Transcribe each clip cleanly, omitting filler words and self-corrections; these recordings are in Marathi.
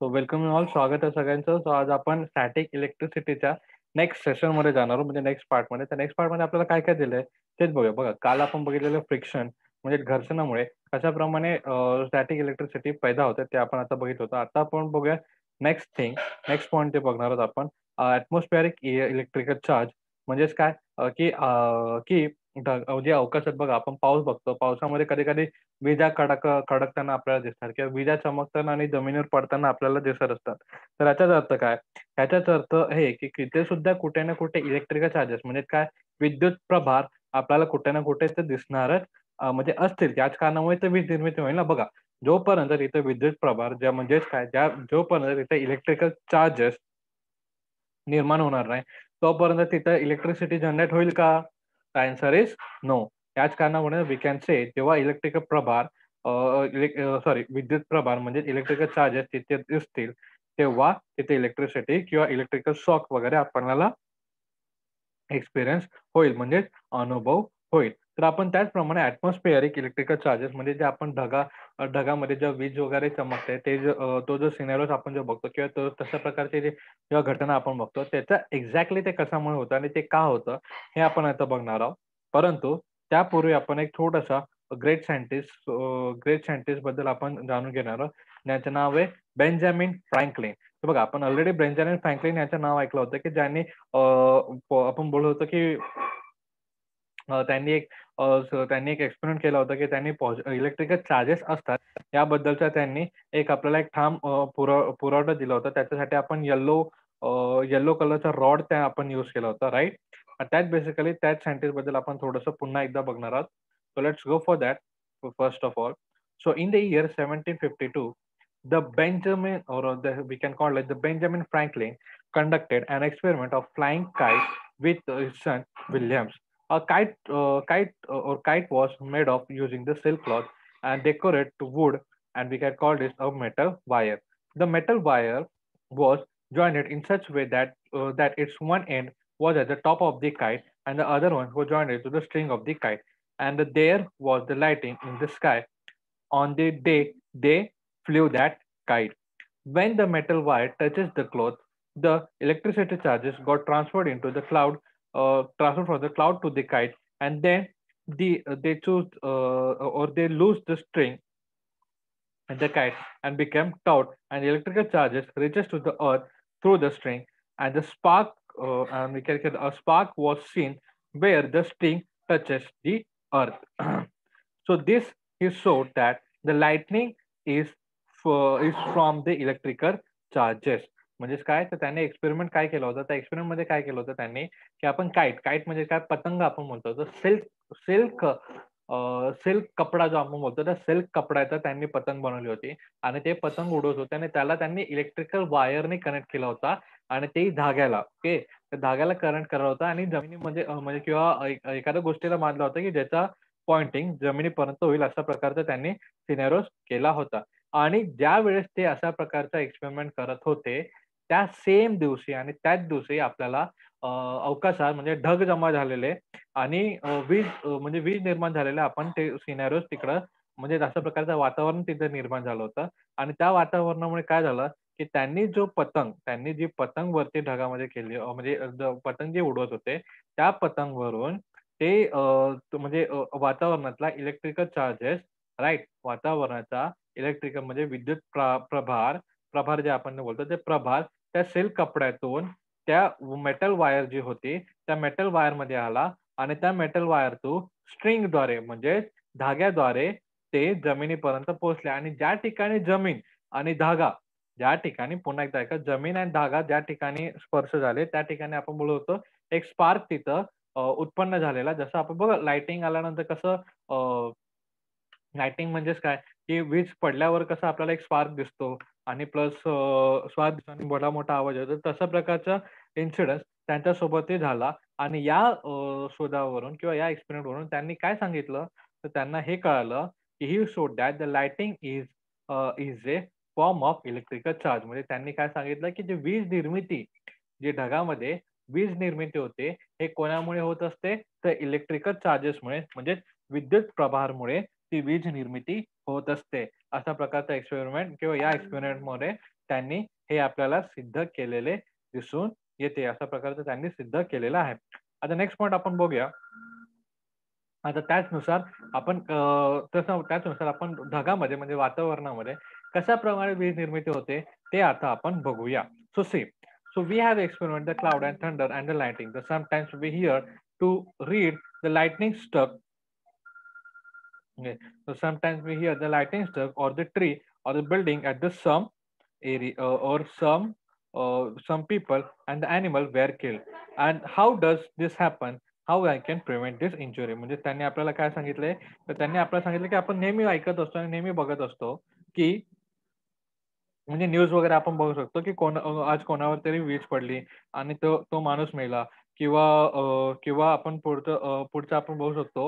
सो वेलकम ऑल, स्वागत आहे सगळ्यांचं. सो आज आपण स्टॅटिक इलेक्ट्रिसिटीच्या नेक्स्ट सेशनमध्ये जाणार आहोत, म्हणजे नेक्स्ट पार्टमध्ये. तर नेक्स्ट पार्टमध्ये आपल्याला काय काय दिलंय तेच बघूया. बघा, काल आपण बघितलेलं फ्रिक्शन म्हणजे घर्षणामुळे कशाप्रमाणे स्टॅटिक इलेक्ट्रिसिटी पैदा होते ते आपण आता बघितलं होतं. आता आपण बघूया नेक्स्ट पॉईंट ते बघणार आहोत आपण. ॲटमॉस्फेरिक इलेक्ट्रिकल चार्ज म्हणजेच काय, की जे अवकाशात बघा आपण पाऊस बघतो. पावसामध्ये कधी-कधी विजा कडकताना आपल्याला दिसतात किंवा विजा चमकताना आणि जमिनीवर पडताना आपल्याला दिसत असतात. तर याचाच अर्थ काय? ह्याचाच अर्थ हे की तिथे सुद्धा कुठे ना कुठे इलेक्ट्रिकल चार्जेस म्हणजे काय, विद्युत प्रभार आपल्याला कुठे ना कुठे ते दिसणारच म्हणजे असतील. त्याच कारणामुळे तर वीज निर्मिती होईल ना. बघा, जोपर्यंत तिथे विद्युत प्रभार ज्या म्हणजेच काय, जोपर्यंत तिथे इलेक्ट्रिकल चार्जेस निर्माण होणार नाही, तोपर्यंत तिथं इलेक्ट्रिसिटी जनरेट होईल का? The answer is no. त्याच कारणामुळे वी कॅन से जेव्हा इलेक्ट्रिकल प्रभार विद्युत प्रभार म्हणजे इलेक्ट्रिकल चार्जेस तिथे दिसतील, तेव्हा तिथे इलेक्ट्रिसिटी किंवा इलेक्ट्रिकल शॉक वगैरे आपल्याला एक्सपिरियन्स होईल, म्हणजेच अनुभव होईल. तर आपण त्याचप्रमाणे ॲटमॉस्फिअरिक इलेक्ट्रिकल चार्जेस म्हणजे जे आपण ढगामध्ये जेव्हा वीज वगैरे चमकते ते तो जो सिनेरिओज आपण जो बघतो किंवा तशा प्रकारचे जे जेव्हा घटना आपण बघतो, त्याचं एक्झॅक्टली ते कशामुळे होतं आणि ते का होतं हे आपण आता बघणार आहोत. परंतु त्यापूर्वी आपण एक छोटासा ग्रेट सायंटिस्ट बद्दल आपण जाणून घेणार आहोत. ज्याचं नाव आहे बेंजामिन फ्रँकलिन. तर बघा, आपण ऑलरेडी बेंजामिन फ्रँकलिन याचं नाव ऐकलं होतं, की ज्यांनी आपण बोललो होतो, की त्यांनी एक एक्सपेरिमेंट केला होता, की त्यांनी इलेक्ट्रिकल चार्जेस असतात याबद्दलचा त्यांनी आपल्याला एक ठाम पुरावा दिला होता. त्याच्यासाठी आपण येलो कलरचा रॉड आपण यूज केला होता, राइट? त्यात बेसिकली त्याच सायंटिस्ट बद्दल आपण थोडंसं पुन्हा एकदा बघणार आहोत. So let's go for that. First of all, so in the year 1752, the Benjamin, or we can call it the Benjamin Franklin, conducted an experiment of flying kite with his son Williams. A kite was made of using the silk cloth and decorate wood, and we can call this a metal wire. The metal wire was joined in such way that its one end was at the top of the kite and the other one was joined to the string of the kite, and there was the lighting in the sky on the day they flew that kite. When the metal wire touches the cloth, the electricity charges got transferred from the cloud to the kite, and then they lose the string and the kite and become taut, and electrical charges reaches to the earth through the string, and the spark and we can get a spark was seen where the string touches the earth. So this is showed that the lightning is is from the electrical charges. म्हणजेच काय, तर त्याने एक्सपेरिमेंट काय केलं होतं, त्या एक्सपेरिमेंट मध्ये काय केलं होतं त्यांनी, की आपण काईट म्हणजे काय, पतंग आपण म्हणतो. तर सिल्क सिल्क कपडा जो आपण बोलतो, त्या सिल्क कपड्याचा त्यांनी पतंग बनवली होती आणि ते पतंग उडवत होते आणि त्याला त्यांनी इलेक्ट्रिकल वायरने कनेक्ट केला होता आणि ते धाग्याला, ओके, त्या धाग्याला करंट करत होता आणि जमिनीमध्ये म्हणजे किंवा एखाद्या गोष्टीला मानला होता, की ज्याचा पॉइंटिंग जमिनीपर्यंत होईल अशा प्रकारचा त्यांनी सिनेरिओ केला होता. आणि ज्यावेळेस ते अशा प्रकारचा एक्सपेरिमेंट करत होते, त्या सेम दिवशी आणि त्याच दिवशी आपल्याला अवकाशात म्हणजे ढग जमा झालेले आणि म्हणजे वीज निर्माण झालेलं आपण ते सिनेरिओज तिकडं म्हणजे अशा प्रकारचं वातावरण तिथे निर्माण झालं होतं. आणि त्या वातावरणामुळे काय झालं, की त्यांनी जी पतंग वरती ढगामध्ये केली म्हणजे पतंग जे उडवत होते, त्या पतंगवरून ते म्हणजे वातावरणातला इलेक्ट्रिकल चार्जेस, राइट, वातावरणाचा इलेक्ट्रिकल म्हणजे विद्युत प्रभार जे आपण बोलतो ते प्रभार त्या सिल्क कपड्यातून त्या मेटल वायर जी होती, त्या मेटल वायरमध्ये आला आणि त्या मेटल वायर थ्रू स्ट्रिंगद्वारे म्हणजे धाग्याद्वारे ते जमिनीपर्यंत पोहोचले. आणि ज्या ठिकाणी जमीन आणि धागा, ज्या ठिकाणी पुन्हा एकदा ऐका, जमीन आणि धागा ज्या ठिकाणी स्पर्श झाले, त्या ठिकाणी आपण बोलत होतो एक स्पार्क तिथं उत्पन्न झालेला. जसं आपण बघा लाइटिंग आल्यानंतर कसं लाइटिंग म्हणजेच काय, की वीज पडल्यावर कसं आपल्याला एक स्पार्क दिसतो आणि प्लस स्वाद आणि मोठा मोठा आवाज येतो. तशा प्रकारचा इन्सिडन्स त्यांच्यासोबतही झाला. आणि या शोधावरून किंवा या एक्सपेरिमेंटवरून त्यांनी काय सांगितलं, तर त्यांना हे कळालं, की he showed that the lighting is a form of electrical charge. म्हणजे त्यांनी काय सांगितलं, की जी वीज निर्मिती, जी ढगामध्ये वीज निर्मिती होते, हे कोणामुळे होत असते, तर इलेक्ट्रिकल चार्जेसमुळे म्हणजे विद्युत प्रभारमुळे ती वीज निर्मिती होत असते. अशा प्रकारचा एक्सपेरिमेंट किंवा या एक्सपेरिमेंटमुळे त्यांनी हे आपल्याला सिद्ध केलेले दिसून येते. अशा प्रकारचं त्यांनी सिद्ध केलेलं आहे. आता नेक्स्ट पॉइंट आपण बघूया. आता त्याचनुसार आपण त्याचनुसार आपण ढगामध्ये म्हणजे वातावरणामध्ये कशाप्रमाणे वीज निर्मिती होते ते आता आपण बघूया. So see, so we have experienced the cloud and thunder and the lightning. The sometimes we hear to read the lightning struck. Okay. So sometimes we hear the lightning struck or the tree or the building at the some area or some people and the animal were killed. And how does this happen? How I can prevent this injury? म्हणजे त्यांनी आपल्याला काय सांगितलंय तर त्यांनी आपल्याला सांगितलं की आपण नेहमी ऐकत असतो आणि नेहमी बघत असतो की म्हणजे न्यूज वगैरे आपण बघू शकतो की आज कोणावर तरी वीज पडली आणि तो तो माणूस मेला किंवा आपण पुढचं आपण बघू शकतो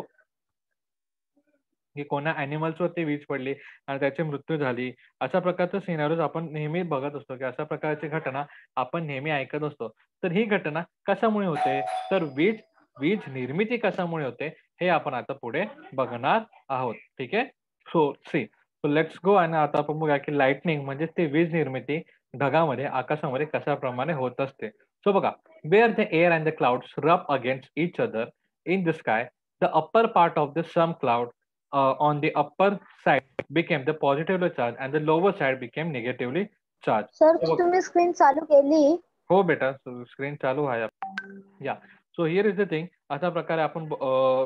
की कोणा ॲनिमल्स वरती वीज पडली आणि त्याची मृत्यू झाली. अशा प्रकारचे सिनारिओज आपण नेहमी बघत असतो की अशा प्रकारची घटना आपण नेहमी ऐकत असतो. तर ही घटना कशामुळे होते? तर वीज वीज निर्मिती कशामुळे होते? हे आपण आता पुढे बघणार आहोत. ठीक आहे? So see, so let's go आणि आता आपण बघूया की लाइटनिंग म्हणजे ते वीज निर्मिती ढगामध्ये, आकाशामध्ये कशाप्रमाणे होत असते. सो बघा, where the air and the clouds rub against each other in the sky, the upper part of the some cloud on the upper side became the positively charged and the lower side became negatively charged. Sir So, तुम्ही स्क्रीन चालू केली? हो बेटा, स्क्रीन चालू आहे. या so here is the thing. अशा प्रकारे आपण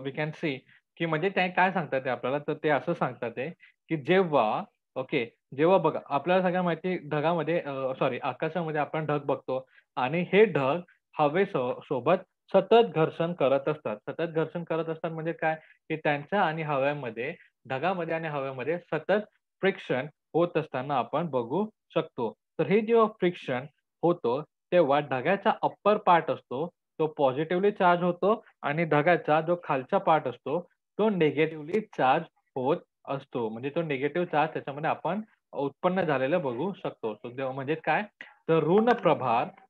वी कॅन सी की म्हणजे ते काय सांगतात ते आपल्याला तर ते असं सांगतात ते की जेव्हा ओके जेव्हा बघा आपल्याला सगळ्या माहिती ढगामध्ये सॉरी आकाशामध्ये आपण ढग बघतो आणि हे ढग सोबत सतत घर्षण करत असतात. सतत घर्षण करत असतात म्हणजे काय की त्यांच्या आणि हव्यामध्ये ढगामध्ये आणि हवेमध्ये सतत फ्रिक्शन होत असताना आपण बघू शकतो. तर हे जेव्हा फ्रिक्शन होतो तेव्हा ढगाचा अप्पर पार्ट असतो तो पॉझिटिव्हली चार्ज होतो आणि ढगाचा जो खालचा पार्ट असतो तो निगेटिव्हली चार्ज होत असतो. म्हणजे तो निगेटिव्ह चार्ज त्याच्यामध्ये आपण उत्पन्न झालेलं बघू शकतो. म्हणजे काय तर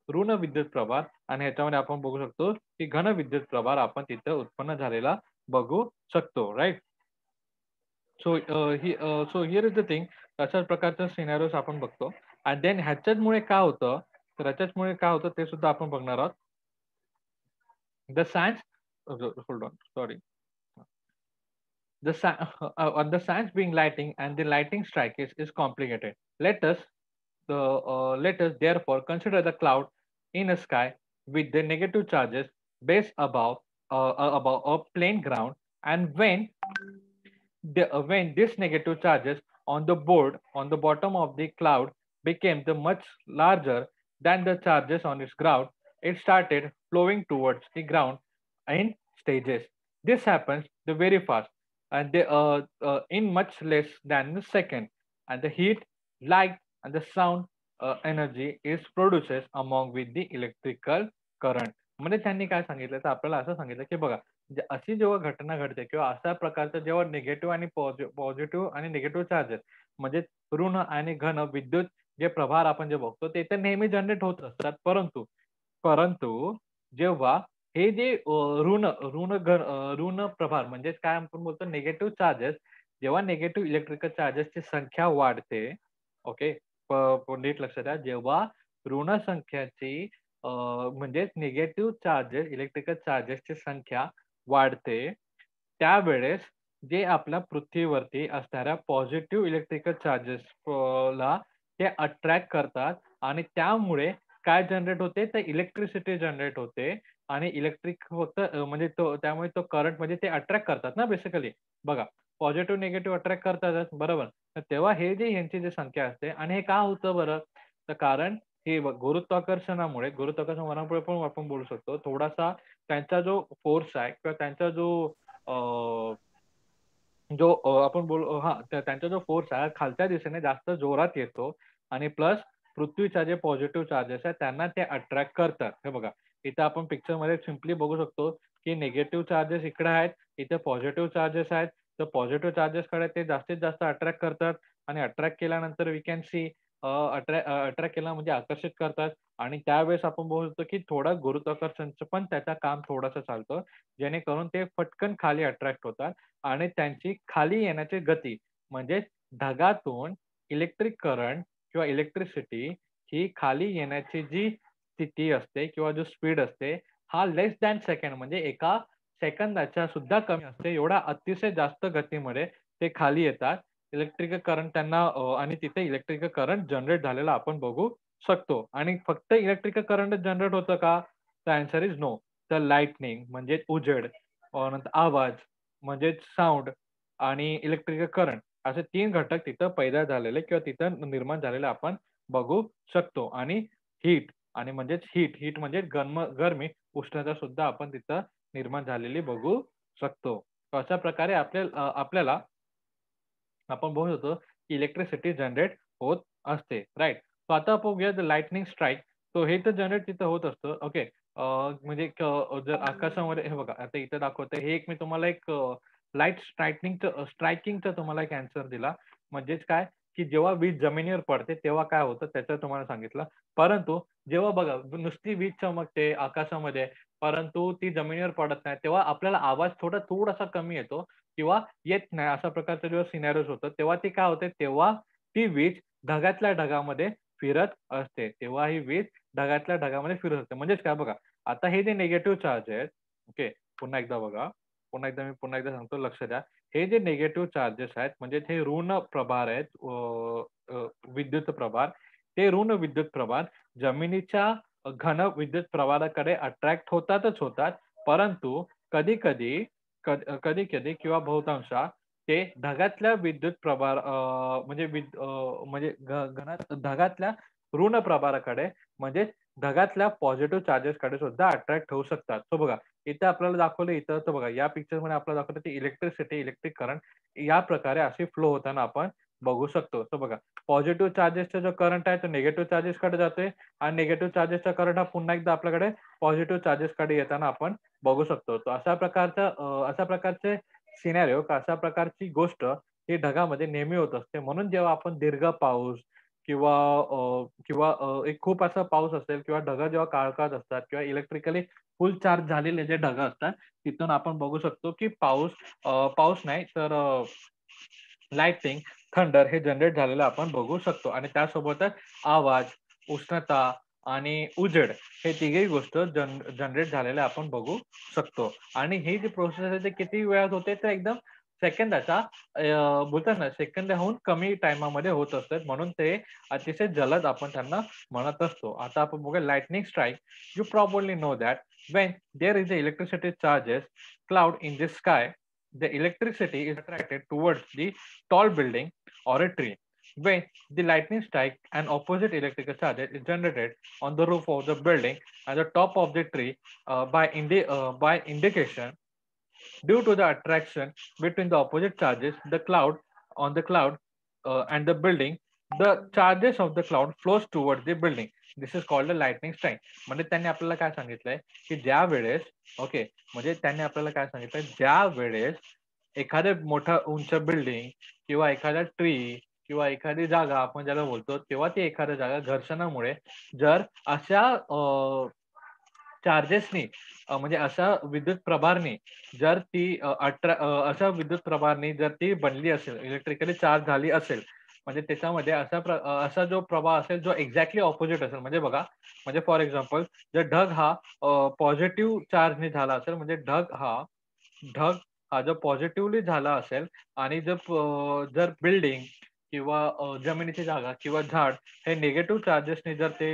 ऋण विद्युत प्रभार आणि ह्याच्यामध्ये आपण बघू शकतो की घन विद्युत प्रभार आपण तिथं उत्पन्न झालेला बघू शकतो. Right? So here is the thing. अशाच प्रकारचे सिनारिओज आपण बघतो आणि देन ह्याच्याचमुळे काय होतं तर ह्याच्याचमुळे काय होतं ते सुद्धा आपण बघणार आहोत. The science, hold on, sorry. The science being lighting and the lighting strike is complicated. Let us therefore consider the cloud in a sky with the negative charges based above a plain ground, and when this negative charges on the bottom of the cloud became the much larger than the charges on its ground, it started flowing towards the ground in stages. This happens the very fast and in much less than a second, and the heat, light, and the sound energy is produces along with the electrical current. म्हणजे त्यांनी काय सांगितलं तर आपल्याला असं सांगितलं की बघा अशी जेव्हा घटना घडते किंवा अशा प्रकारचं जेव्हा निगेटिव्ह आणि पॉझिटिव्ह आणि निगेटिव्ह चार्जेस म्हणजे ऋण आणि घन विद्युत जे प्रभार आपण जे बघतो ते तर नेहमी जनरेट होत असतात. परंतु परंतु जेव्हा हे जे ऋण प्रभार म्हणजे काय आपण बोलतो निगेटिव्ह चार्जेस जेव्हा निगेटिव्ह इलेक्ट्रिकल चार्जेसची संख्या वाढते. ओके, नीट लक्षात द्या. जेव्हा ऋण संख्याची म्हणजेच निगेटिव्ह चार्जेस इलेक्ट्रिकल चार्जेसची संख्या वाढते त्यावेळेस जे आपल्या पृथ्वीवरती असणाऱ्या पॉझिटिव्ह इलेक्ट्रिकल चार्जेस ला ते अट्रॅक्ट करतात आणि त्यामुळे काय जनरेट होते तर इलेक्ट्रिसिटी जनरेट होते आणि इलेक्ट्रिक फक्त म्हणजे त्यामुळे तो करंट म्हणजे ते अट्रॅक्ट करतात ना बेसिकली. बघा पॉझिटिव्ह निगेटिव्ह अट्रॅक्ट करतातच बरोबर. तर तेव्हा हे जे यांची जी संख्या असते आणि हे का होतं बरं तर कारण हे गुरुत्वाकर्षणामुळे पण आपण बोलू शकतो थोडासा त्यांचा जो फोर्स आहे किंवा त्यांचा जो आपण बोलू त्यांचा जो फोर्स आहे खालच्या दिशेने जास्त जोरात येतो आणि प्लस पृथ्वीच्या जे पॉझिटिव्ह चार्जेस आहेत त्यांना ते अट्रॅक्ट करतात. हे बघा इथे आपण पिक्चर मध्ये सिम्पली बघू शकतो की निगेटिव्ह चार्जेस इकडे आहेत, इथे पॉझिटिव्ह चार्जेस आहेत. तर पॉझिटिव्ह चार्जेस कडे ते जास्तीत जास्त अट्रॅक्ट करतात आणि अट्रॅक्ट केल्यानंतर वी कॅन सी अट्रॅक्ट केला म्हणजे आकर्षित करतात आणि त्यावेळेस आपण बोलू शकतो की थोडं गुरुत्वाकर्षणचं पण त्याचं काम थोडंसं चालतं जेणेकरून ते पटकन खाली अट्रॅक्ट होतात आणि त्यांची खाली येण्याची गती म्हणजे ढगातून इलेक्ट्रिक करंट किंवा इलेक्ट्रिसिटी ही खाली येण्याची जी स्थिती असते किंवा जो स्पीड असते हा लेस दॅन सेकंड म्हणजे एका सेकंदाच्या सुद्धा कमी असते. एवढा अतिशय जास्त गतीमध्ये ते खाली येतात. इलेक्ट्रिकल करंट त्यांना आणि तिथे इलेक्ट्रिकल करंट जनरेट झालेला आपण बघू शकतो. आणि फक्त इलेक्ट्रिकल करंटच जनरेट होतं का? The answer is no. तर लाइटनिंग म्हणजे उजेड, नंतर आवाज म्हणजेच साउंड आणि इलेक्ट्रिकल करंट असे 3 घटक तिथं पैदा झालेले किंवा तिथं निर्माण झालेले आपण बघू शकतो. आणि हीट आणि म्हणजेच हीट म्हणजे गरमी, उष्णता सुद्धा आपण तिथं निर्माण झालेली बघू शकतो. तर अशा प्रकारे आपल्याला आपण बघू शकतो की इलेक्ट्रिसिटी जनरेट होत असते, राइट? सो आता आपण बघूया द लाइटनिंग स्ट्राइक. सो हे तर जनरेट तिथं होत असतं. ओके. म्हणजे जर आकाशामध्ये हे बघा आता इथं दाखवतंय हे एक मी तुम्हाला एक लाईट स्ट्रायकिंगचं तुम्हाला एक ॲन्सर दिला. म्हणजेच काय, की जेव्हा वीज जमिनीवर पडते तेव्हा काय होतं त्याचं तुम्हाला सांगितलं. परंतु जेव्हा बघा नुसती वीज चमकते आकाशामध्ये, परंतु ती जमिनीवर पडत नाही, तेव्हा आपल्याला आवाज थोडासा कमी येतो किंवा येत नाही अशा प्रकारचं जेव्हा सिनॅरिओज होतं, तेव्हा ती काय होते, तेव्हा ती वीज ढगातल्या ढगामध्ये फिरत असते. तेव्हा ही वीज ढगातल्या ढगामध्ये फिरत असते. म्हणजेच काय बघा, आता हे जे निगेटिव्ह चार्ज आहेत, ओके, पुन्हा एकदा बघा. पुन्हा एकदा सांगतो लक्ष द्या. हे जे निगेटिव्ह चार्जेस आहेत म्हणजे हे ऋण प्रभार आहेत विद्युत प्रभार. ते ऋण विद्युत प्रभार जमिनीच्या घन विद्युत प्रभाराकडे अट्रॅक्ट होतातच होतात. परंतु कधी-कधी कधी-कधी किंवा बहुतांशा ते ढगातल्या विद्युत प्रभार म्हणजे म्हणजे ढगातल्या ऋण प्रभाराकडे म्हणजे ढगातल्या पॉझिटिव्ह चार्जेसकडे सुद्धा अट्रॅक्ट होऊ शकतात. सो बघा, इथे आपल्याला दाखवलं इथं तर बघा या पिक्चरमध्ये आपल्याला दाखवलं की इलेक्ट्रिक करंट या प्रकारे अशी फ्लो होताना आपण बघू शकतो. तर बघा, पॉझिटिव्ह चार्जेसचा जो करंट आहे तो निगेटिव्ह चार्जेसकडे जातोय आणि निगेटिव्ह चार्जेसचा करंट हा पुन्हा एकदा आपल्याकडे पॉझिटिव्ह चार्जेसकडे येताना आपण बघू शकतो. तर अशा प्रकारचे सिनेरिओ अशा प्रकारची गोष्ट ही ढगामध्ये नेहमी होत असते. म्हणून जेव्हा आपण दीर्घ पाऊस किंवा एक खूप असा पाऊस असेल किंवा ढग जेव्हा काळकाळत असतात किंवा इलेक्ट्रिकली फुल चार्ज झालेले जे ढग असतात, तिथून आपण बघू शकतो की पाऊस नाही तर लाइटनिंग, थंडर हे जनरेट झालेलं आपण बघू शकतो आणि त्यासोबतच आवाज, उष्णता आणि उजेड हे तिघही गोष्ट जनरेट झालेल्या आपण बघू शकतो. आणि ही जी प्रोसेस आहे ते किती वेळात होते तर एकदम सेकंदाच्या बोलतात ना सेकंदाहून कमी टाईमामध्ये होत असतात. म्हणून ते अतिशय जलद आपण त्यांना म्हणत असतो. आता आपण बघूया lightning strike. You probably know that when there is a electricity charges cloud in the sky, the electricity is attracted towards the tall building or a tree. When the lightning strike, an opposite electrical charge is generated on the roof of the building and the top of the tree by indication. Due to the attraction between the opposite charges, the cloud and the building, the charges of the cloud flows towards the building. This is called a lightning strike. म्हणजे त्यांनी आपल्याला काय सांगितलंय की ज्या वेळेस ओके म्हणजे त्यांनी आपल्याला काय सांगितलंय ज्या वेळेस एखादं मोठं उंच बिल्डिंग किंवा एखादा ट्री किंवा एखादी जागा आपण ज्याला बोलतो तेव्हा ती एखाद्या जागा घर्षणामुळे जर अशा चार्जेसनी म्हणजे अशा विद्युत प्रभारनी जर ती अशा विद्युत प्रभारनी जर ती बनली असेल, इलेक्ट्रिकली चार्ज झाली असेल, म्हणजे त्याच्यामध्ये असा जो प्रभाव असेल जो एक्झॅक्टली ऑपोजिट असेल. म्हणजे बघा, म्हणजे फॉर एक्झाम्पल जर ढग हा पॉझिटिव्ह चार्जनी झाला असेल, म्हणजे ढग हा जर पॉझिटिव्हली झाला असेल आणि जर बिल्डिंग किंवा जमिनीची जागा किंवा झाड हे निगेटिव्ह चार्जेसनी जर ते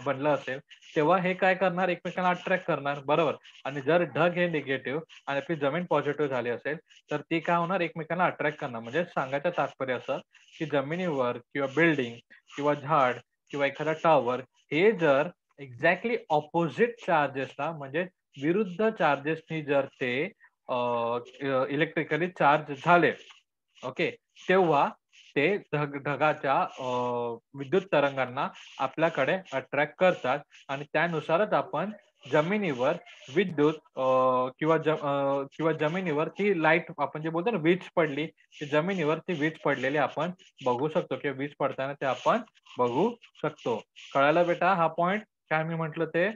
बनलं असेल, तेव्हा हे काय करणार एकमेकांना अट्रॅक्ट करणार, बरोबर? आणि जर ढग हे निगेटिव्ह आणि आपली जमीन पॉझिटिव्ह झाली असेल, तर ती काय होणार एकमेकांना अट्रॅक्ट करणार. म्हणजे सांगायचं तात्पर्य असं, की जमिनीवर किंवा बिल्डिंग किंवा झाड किंवा एखादा टॉवर हे जर एक्झॅक्टली ऑपोझिट चार्जेसला म्हणजे विरुद्ध चार्जेसनी जर ते इलेक्ट्रिकली चार्ज झाले, ओके, तेव्हा ते ढगाच्या विद्युत तरंगांना आपल्याकडे अट्रॅक्ट करतात आणि त्यानुसारच आपण जमिनीवर विद्युत किंवा जमिनीवर ती लाईट आपण जे बोलतो ना वीज पडली, ती जमिनीवर ती वीज पडलेली आपण बघू शकतो किंवा वीज पडताना ते आपण बघू शकतो. कळालं बेटा हा पॉइंट काय मी म्हटलं ते?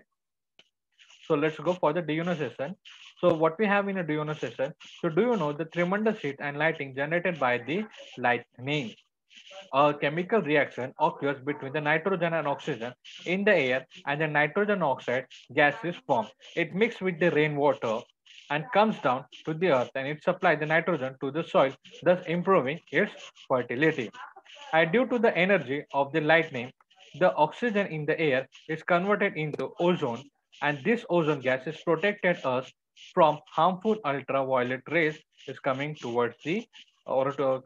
So let's go for the DUNO session. So what we have in a DUNO session? So do you know the tremendous heat and lighting generated by the lightning? A chemical reaction occurs between the nitrogen and oxygen in the air, and the nitrogen oxide gas is formed. It mixes with the rainwater and comes down to the earth, and it supplies the nitrogen to the soil, thus improving its fertility. And due to the energy of the lightning, the oxygen in the air is converted into ozone, and this ozone gas is protected us from harmful ultraviolet rays is coming towards the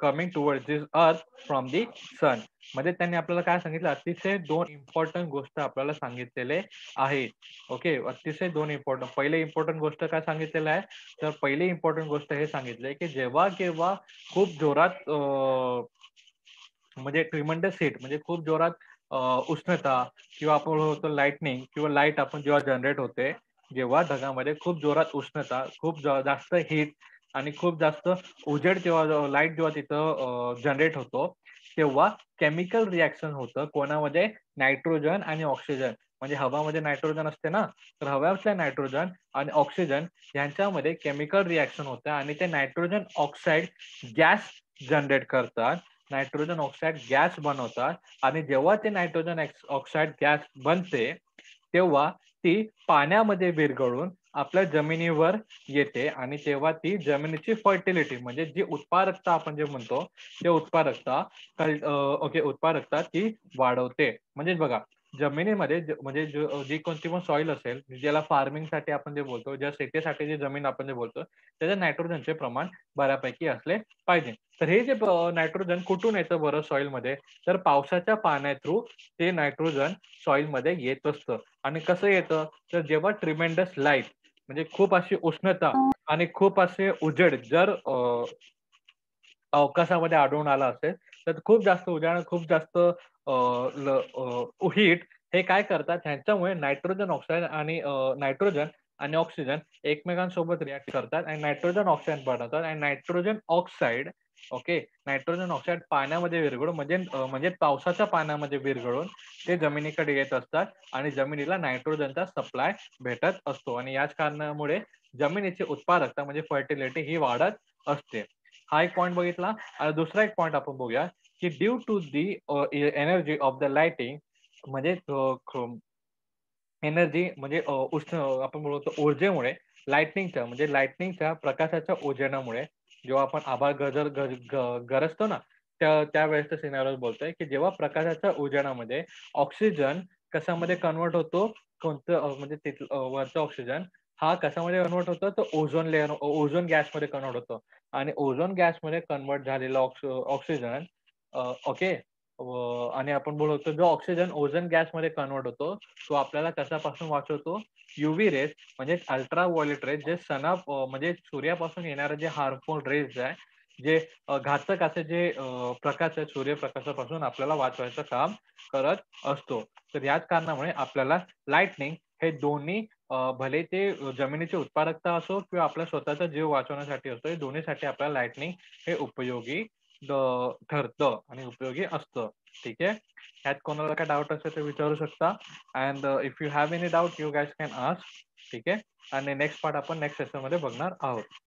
coming towards this earth from the sun. म्हणजे त्यांनी आपल्याला काय सांगितलं, अतिशय दोन इम्पॉर्टंट गोष्ट आपल्याला सांगितलेले आहे. ओके, अतिशय दोन इम्पॉर्टंट. पहिले इम्पॉर्टंट गोष्ट काय सांगितलेलं आहे, तर पहिली इम्पॉर्टंट गोष्ट हे सांगितलंय की जेव्हा केव्हा खूप जोरात म्हणजे ट्रिमंडस हीट म्हणजे खूप जोरात उष्णता किंवा आपण होतो लाइटनिंग किंवा लाईट आपण जेव्हा जनरेट होते, जेव्हा ढगामध्ये खूप जोरात उष्णता, खूप जास्त हीट आणि खूप जास्त उजेड जेव्हा लाईट जेव्हा तिथं जनरेट होतो, तेव्हा केमिकल रिॲक्शन होतं कोणामध्ये, नायट्रोजन आणि ऑक्सिजन. म्हणजे हवामध्ये नायट्रोजन असते ना, तर हव्यातल्या नायट्रोजन आणि ऑक्सिजन यांच्यामध्ये केमिकल रिॲक्शन होतं आणि ते नायट्रोजन ऑक्साईड गॅस जनरेट करतात. नायट्रोजन ऑक्साईड गॅस बनवतात आणि जेव्हा ते नायट्रोजन ऑक्साईड गॅस बनते, तेव्हा ती पाण्यामध्ये विरघळून आपल्या जमिनीवर येते आणि तेव्हा ती जमिनीची फर्टिलिटी म्हणजे जी उत्पादकता आपण जे म्हणतो, ते उत्पादकता उत्पादकता ती वाढवते. म्हणजेच बघा, जमिनीमध्ये म्हणजे जी कोणती पण सॉइल असेल, ज्याला फार्मिंगसाठी आपण जे बोलतो, ज्या शेतीसाठी जी जमीन आपण जे बोलतो, त्याच्यात नायट्रोजनचे प्रमाण बऱ्यापैकी असले पाहिजे. तर हे जे नायट्रोजन कुठून येतं बरं सॉइलमध्ये, तर पावसाच्या पाण्या थ्रू ते नायट्रोजन सॉइलमध्ये येत असतं. आणि कसं येतं, तर जेव्हा ट्रिमेंडस लाईट म्हणजे खूप अशी उष्णता आणि खूप असे उजेड जर अवकाशामध्ये आढळून आला असेल, तर खूप जास्त उजाळा, खूप जास्त हीट हे काय करतात, ह्यांच्यामुळे नायट्रोजन ऑक्साईड आणि नायट्रोजन आणि ऑक्सिजन एकमेकांसोबत रिएक्ट करतात आणि नायट्रोजन ऑक्साईड बनवतात आणि nitrogen oxide okay, nitrogen oxide पाण्यामध्ये विरघळून म्हणजे पावसाच्या पाण्यामध्ये विरघळून ते जमिनीकडे येत असतात आणि जमिनीला नायट्रोजनचा सप्लाय भेटत असतो आणि याच कारणामुळे जमिनीची उत्पादकता म्हणजे फर्टिलिटी ही वाढत असते. हा एक पॉइंट बघितला. आणि दुसरा एक पॉइंट आपण बघूया की due to the energy of the lighting म्हणजे एनर्जी म्हणजे उष्ण आपण बोलतो ऊर्जेमुळे लाइटनिंगच्या म्हणजे लाइटनिंगच्या प्रकाशाच्या उजेडामुळे जेव्हा आपण आभाळ गरजतो ना, त्यावेळेसचा सिनारिओ बोलतोय की जेव्हा प्रकाशाच्या उजेडामध्ये ऑक्सिजन कशामध्ये कन्वर्ट होतो, कोणतं म्हणजे वरचा ऑक्सिजन हा कशामध्ये कन्वर्ट होतो, तर ओझोन गॅसमध्ये कन्वर्ट होतो आणि ओझोन गॅसमध्ये कन्वर्ट झालेला ऑक्सिजन ओके आणि आपण बोलतो जो ऑक्सिजन ओझोन गॅसमध्ये कन्वर्ट होतो, तो आपल्याला कशापासून वाचवतो, युव्ही रेज म्हणजे अल्ट्रा व्हायोलेट रेज जे म्हणजे सूर्यापासून येणारे जे हार्मफुल रेज आहे, जे घातक असे जे प्रकाश आहेत सूर्यप्रकाशापासून आपल्याला वाचवायचं काम करत असतो. तर याच कारणामुळे आपल्याला लाइटनिंग हे दोन्ही भले ते जमिनीची उत्पादकता असो किंवा आपल्या स्वतःचा जीव वाचवण्यासाठी असतो, हे दोन्हीसाठी आपल्याला लाइटनिंग हे उपयोगी ठरतं आणि उपयोगी असतं. ठीक आहे. ह्यात कोणाला काय डाऊट असेल तर विचारू शकता. And if you have any doubt you guys can ask. ठीक आहे. आणि नेक्स्ट पार्ट आपण नेक्स्ट सेशन मध्ये बघणार आहोत.